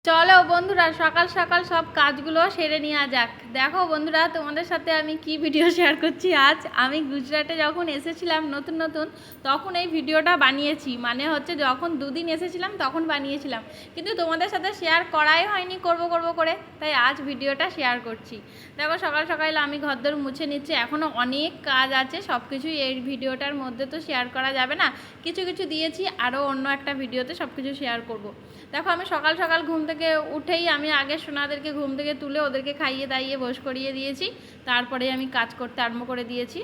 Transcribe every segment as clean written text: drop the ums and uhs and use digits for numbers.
চলো বন্ধুরা, সকাল সকাল সব কাজগুলো সেরে নেওয়া যাক। দেখো বন্ধুরা, তোমাদের সাথে আমি কি ভিডিও শেয়ার করছি। আজ আমি গুজরাটে যখন এসেছিলাম নতুন নতুন, তখন এই ভিডিওটা বানিয়েছি। মানে হচ্ছে যখন দুদিন এসেছিলাম তখন বানিয়েছিলাম, কিন্তু তোমাদের সাথে শেয়ার করাই হয়নি, করব করে, তাই আজ ভিডিওটা শেয়ার করছি। দেখো সকাল সকাল আমি ঘরদোর মুছে নিচ্ছি, এখনও অনেক কাজ আছে, সব কিছুই এই ভিডিওটার মধ্যে তো শেয়ার করা যাবে না। কিছু কিছু দিয়েছি, আরও অন্য একটা ভিডিওতে সব কিছু শেয়ার করব। দেখো আমি সকাল সকাল ঘুম থেকে উঠেই আমি আগে সোনাদেরকে ঘুম থেকে তুলে ওদেরকে খাইয়ে দাইয়ে বস করিয়ে দিয়েছি, তারপরে আমি কাজ করতে আরম্ভ করে দিয়েছি।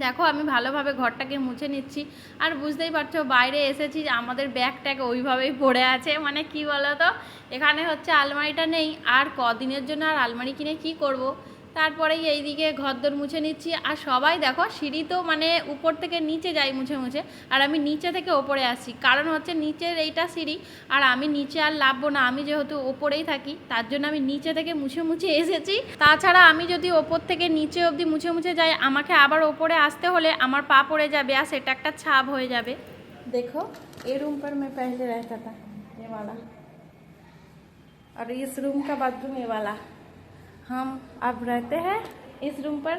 দেখো আমি ভালোভাবে ঘরটাকে মুছে নিচ্ছি। আর বুঝতেই পারছো বাইরে এসেছি, আমাদের ব্যাগ ট্যাগ ওইভাবেই পড়ে আছে। মানে কি বলো তো, এখানে হচ্ছে আলমারিটা নেই, আর কদিনের জন্য আর আলমারি কিনে কি করব। তারপরেই এইদিকে ঘরদোর মুছে নিচ্ছি। আর সবাই দেখো সিঁড়ি তো মানে উপর থেকে নিচে যাই মুছে মুছে, আর আমি নিচে থেকে ওপরে আসি, কারণ হচ্ছে নিচের এইটা সিঁড়ি, আর আমি নিচে আর নামবো না, আমি যেহেতু ওপরেই থাকি তার জন্য আমি নিচে থেকে মুছে মুছে এসেছি। তাছাড়া আমি যদি ওপর থেকে নিচে অবধি মুছে মুছে যাই, আমাকে আবার ওপরে আসতে হলে আমার পা পড়ে যাবে, আর সেটা একটা ছাপ হয়ে যাবে। देखो ये रूम पर मैं पहले रहता था, ये वाला, और इस रूम का बाथरूम ये वाला। हम अब रहते हैं इस रूम पर,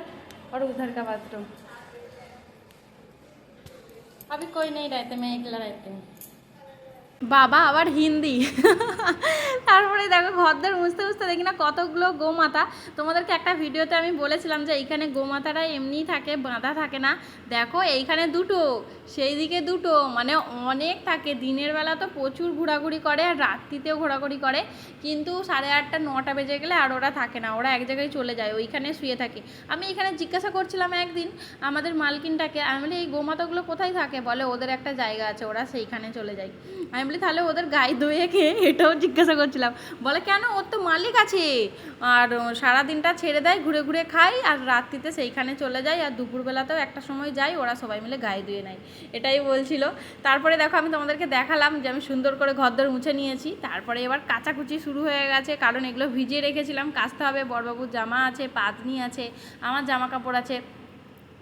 और उधर का बाथरूम। अभी कोई नहीं रहते, मैं अकेला रहती हूँ। বাবা আবার হিন্দি। তারপরে দেখো ঘরদোর মুছতে মুছতে দেখি না কতগুলো গোমাতা। তোমাদেরকে একটা ভিডিওতে আমি বলেছিলাম যে এইখানে গোমাতারা এমনিই থাকে, বাঁধা থাকে না। দেখো এইখানে দুটো, সেই দিকে দুটো, মানে অনেক থাকে। দিনের বেলা তো প্রচুর ঘোরাঘুরি করে, আর রাত্রিতেও ঘোরাঘুরি করে, কিন্তু 8:30 9টা বেজে গেলে আর ওরা থাকে না, ওরা এক জায়গায় চলে যায়, ওইখানে শুয়ে থাকে। আমি এখানে জিজ্ঞাসা করছিলাম একদিন আমাদের মালকিনটাকে, আমি বলি এই গোমাতাগুলো কোথায় থাকে, বলে ওদের একটা জায়গা আছে, ওরা সেইখানে চলে যায়। আমি বলি তাহলে ওদের গায়ে ধুয়ে খেয়ে, এটাও জিজ্ঞাসা করছিলাম। বলে কেন, ওর তো মালিক আছে, আর সারাদিনটা ছেড়ে দেয়, ঘুরে ঘুরে খায়, আর রাত্রিতে সেইখানে চলে যায়, আর দুপুরবেলাতেও একটা সময় যায়, ওরা সবাই মিলে গায়ে ধুয়ে নেয়, এটাই বলছিল। তারপরে দেখো আমি তোমাদেরকে দেখালাম যে আমি সুন্দর করে ঘরদোর মুছে নিয়েছি। তারপরে এবার কাচাকুচি শুরু হয়ে গেছে, কারণ এগুলো ভিজিয়ে রেখেছিলাম, কাচতে হবে। বড়বাবুর জামা আছে, পাতনি আছে, আমার জামা কাপড় আছে,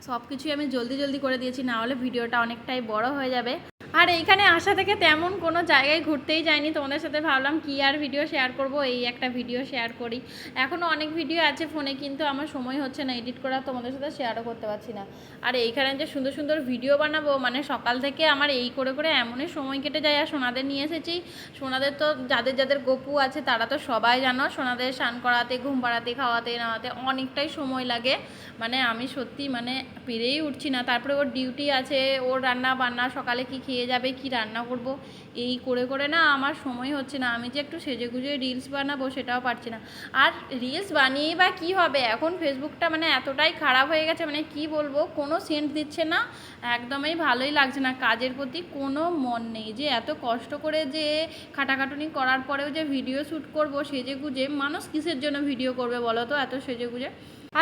সব কিছুই আমি জলদি জলদি করে দিয়েছি, না হলে ভিডিওটা অনেকটাই বড় হয়ে যাবে। আর এইখানে আসা থেকে তেমন কোনো জায়গায় ঘুরতেই যায়নি, তোমাদের সাথে ভাবলাম কি আর ভিডিও শেয়ার করব, এই একটা ভিডিও শেয়ার করি। এখনও অনেক ভিডিও আছে ফোনে, কিন্তু আমার সময় হচ্ছে না এডিট করা, তোমাদের সাথে শেয়ারও করতে পারছি না। আর এইখানে যে সুন্দর সুন্দর ভিডিও বানাবো, মানে সকাল থেকে আমার এই করে করে এমনই সময় কেটে যায়। আর সোনাদের নিয়ে এসেছি, সোনাদের তো যাদের যাদের গপু আছে তারা তো সবাই জানো, সোনাদের স্নান করাতে, ঘুম পাড়াতে, খাওয়াতে নাওয়াতে অনেকটাই সময় লাগে। মানে আমি সত্যি মানে পেরেই উঠছি না। তারপরে ওর ডিউটি আছে, ওর রান্না বান্না, সকালে কি খেয়ে যাবে, কি রান্না করব, এই করে করে না আমার সময় হচ্ছে না। আমি যে একটু সেজে গুজে রিলস বানাবো সেটাও পারছি না। আর রিলস বানিয়েই বা কী হবে, এখন ফেসবুকটা মানে এতটাই খারাপ হয়ে গেছে, মানে কি বলবো, কোনো সেন্ট দিচ্ছে না, একদমই ভালোই লাগছে না। কাজের প্রতি কোনো মন নেই, যে এত কষ্ট করে যে খাটাখাটুনি করার পরেও যে ভিডিও শ্যুট করবো সেজে গুজে, মানুষ কিসের জন্য ভিডিও করবে বলো তো, এত সেজে গুজে।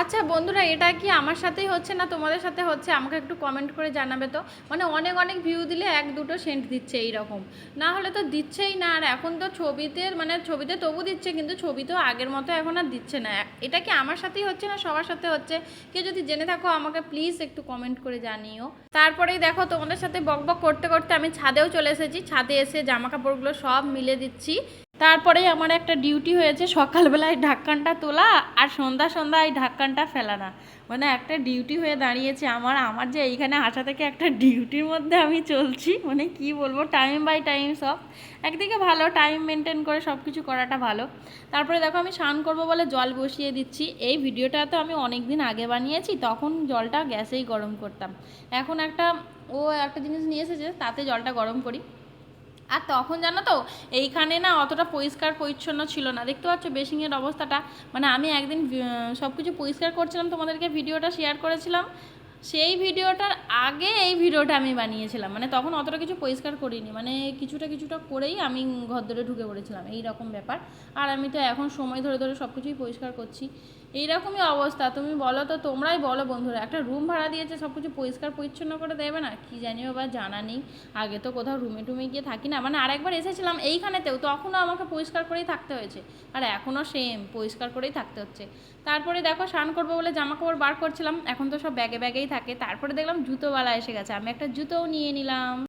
আচ্ছা বন্ধুরা, এটা কি আমার সাথেই হচ্ছে না তোমাদের সাথে হচ্ছে, আমাকে একটু কমেন্ট করে জানাবে তো। মানে অনেক অনেক ভিউ দিলে 1-2 সেন্ট দিচ্ছে এইরকম, না হলে তো দিচ্ছেই না। আর এখন তো ছবিতে, মানে ছবিতে তবু দিচ্ছে, কিন্তু ছবি তো আগের মতো এখন আর দিচ্ছে না। এটা কি আমার সাথেই হচ্ছে না সবার সাথে হচ্ছে? কেউ যদি জেনে থাকো আমাকে প্লিজ একটু কমেন্ট করে জানিও। তারপরেই দেখো তোমাদের সাথে বকবক করতে করতে আমি ছাদেও চলে এসেছি। ছাদে এসে জামা কাপড়গুলো সব মিলে দিচ্ছি। তারপরেই আমার একটা ডিউটি হয়েছে, সকালবেলায় ঢাক্কানটা তোলা, আর সন্ধ্যা সন্ধ্যায় ঢাক্কানটা ফেলানা। মানে একটা ডিউটি হয়ে দাঁড়িয়েছে আমার। আমার যে এইখানে আসা থেকে একটা ডিউটির মধ্যে আমি চলছি, মানে কি বলবো, টাইম বাই টাইম সব। একদিকে ভালো, টাইম মেনটেন করে সব কিছু করাটা ভালো। তারপরে দেখো আমি স্নান করবো বলে জল বসিয়ে দিচ্ছি। এই ভিডিওটা তো আমি অনেক দিন আগে বানিয়েছি, তখন জলটা গ্যাসেই গরম করতাম। এখন একটা জিনিস নিয়ে এসেছে, তাতে জলটা গরম করি। আর তখন জানো তো এইখানে না অতটা পরিষ্কার পরিচ্ছন্ন ছিল না, দেখতে পাচ্ছ বেসিংয়ের অবস্থাটা। মানে আমি একদিন সব কিছু পরিষ্কার করছিলাম, তোমাদেরকে ভিডিওটা শেয়ার করেছিলাম, সেই ভিডিওটার আগে এই ভিডিওটা আমি বানিয়েছিলাম। মানে তখন অতটা কিছু পরিষ্কার করিনি, মানে কিছুটা কিছুটা করেই আমি ঘর ধরে ঢুকে পড়েছিলাম, এই রকম ব্যাপার। আর আমি তো এখন সময় ধরে ধরে সব কিছুই পরিষ্কার করছি। এইরকমই অবস্থা। তুমি বলো তো, তোমরাই বলো বন্ধুরা, একটা রুম ভাড়া দিয়েছে, সব কিছু পরিষ্কার পরিচ্ছন্ন করে দেবে না? কি জানিও বা, জানা নেই। আগে তো কোথাও রুমে টুমে গিয়ে থাকি না, মানে আরেকবার এসেছিলাম এইখানেতেও, তখনও আমাকে পরিষ্কার করেই থাকতে হয়েছে, আর এখনও সেম পরিষ্কার করেই থাকতে হচ্ছে। তারপরে দেখো স্নান করবো বলে জামা কাপড় বার করছিলাম, এখন তো সব ব্যাগে ব্যাগেই থাকে। তারপরে দেখলাম জুতোওয়ালা এসে গেছে, আমি একটা জুতোও নিয়ে নিলাম।